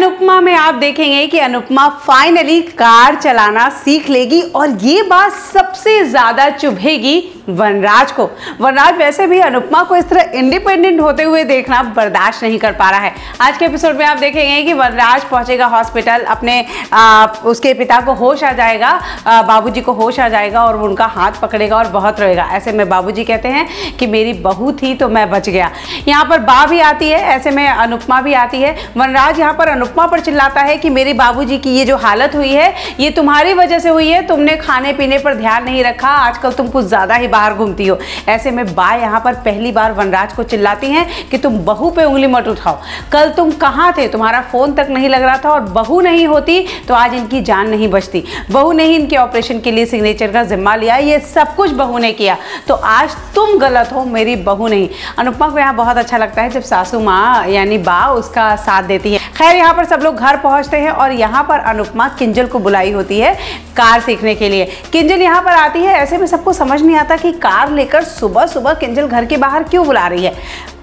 अनुपमा में आप देखेंगे कि अनुपमा फाइनली कार चलाना सीख लेगी और ये बात सबसे ज्यादा चुभेगी वनराज को। वनराज वैसे भी अनुपमा को इस तरह इंडिपेंडेंट होते हुए देखना बर्दाश्त नहीं कर पा रहा है। आज के एपिसोड में आप देखेंगे कि वनराज पहुंचेगा हॉस्पिटल, अपने उसके पिता को होश आ जाएगा, बाबूजी को होश आ जाएगा और उनका हाथ पकड़ेगा और बहुत रोएगा। ऐसे में बाबूजी कहते हैं कि मेरी बहू थी तो मैं बच गया। यहाँ पर बा भी आती है, ऐसे में अनुपमा भी आती है। वनराज यहाँ पर अनुपमा पर चिल्लाता है कि मेरे बाबूजी की ये जो हालत हुई है ये तुम्हारी वजह से हुई है, तुमने खाने पीने पर ध्यान नहीं रखा, आजकल तुम कुछ ज्यादा ही बाहर घूमती हो। ऐसे में बा यहाँ पर पहली बार वनराज को चिल्लाती हैं कि तुम बहू पे उंगली मत उठाओ, कल तुम कहाँ थे, तुम्हारा फोन तक नहीं लग रहा था और बहू नहीं होती तो आज इनकी जान नहीं बचती। बहू ने ही इनके ऑपरेशन के लिए सिग्नेचर का जिम्मा लिया, ये सब कुछ बहू ने किया, तो आज तुम गलत हो, मेरी बहू नहीं। अनुपमा को यहाँ बहुत अच्छा लगता है जब सासू माँ यानी बा उसका साथ देती है। खैर यहाँ पर सब लोग घर पहुंचते हैं और यहाँ पर अनुपमा किंजल को बुलाई होती है कार सीखने के लिए। किंजल यहाँ पर आती है, ऐसे में सबको समझ नहीं आता कि कार लेकर सुबह सुबह किंजल घर के बाहर क्यों बुला रही है।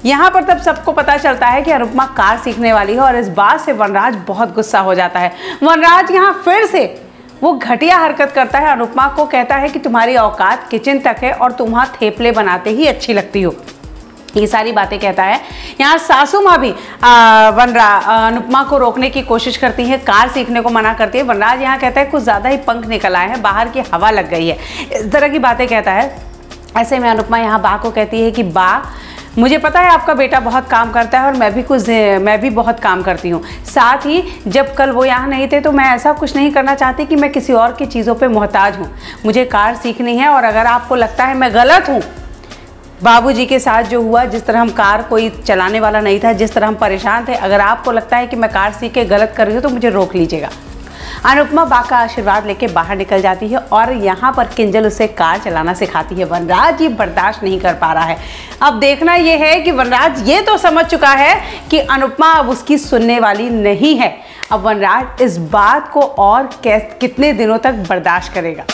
यहाँ पर तब सबको पता चलता है कि अनुपमा कार सीखने वाली है और इस बात से वनराज बहुत गुस्सा हो जाता है। वनराज यहाँ फिर से वो घटिया हरकत करता है, अनुपमा को कहता है कि तुम्हारी औकात किचन तक है और तुम वहाँ थेपले बनाते ही अच्छी लगती हो, ये सारी बातें कहता है। यहाँ सासू माँ भी अनुपमा को रोकने की कोशिश करती है, कार सीखने को मना करती है। वनराज यहाँ कहता है कुछ ज़्यादा ही पंख निकल आए हैं, बाहर की हवा लग गई है, इस तरह की बातें कहता है। ऐसे में अनुपमा यहाँ बा को कहती है कि बा मुझे पता है आपका बेटा बहुत काम करता है और मैं भी बहुत काम करती हूँ, साथ ही जब कल वो यहाँ नहीं थे तो मैं ऐसा कुछ नहीं करना चाहती कि मैं किसी और की चीज़ों पे मोहताज हूँ। मुझे कार सीखनी है और अगर आपको लगता है मैं गलत हूँ, बाबूजी के साथ जो हुआ, जिस तरह हम कार कोई चलाने वाला नहीं था, जिस तरह हम परेशान थे, अगर आपको लगता है कि मैं कार सीख के गलत कर रही हूँ तो मुझे रोक लीजिएगा। अनुपमा बा का आशीर्वाद लेके बाहर निकल जाती है और यहाँ पर किंजल उसे कार चलाना सिखाती है। वनराज ये बर्दाश्त नहीं कर पा रहा है। अब देखना ये है कि वनराज ये तो समझ चुका है कि अनुपमा अब उसकी सुनने वाली नहीं है। अब वनराज इस बात को और कितने दिनों तक बर्दाश्त करेगा।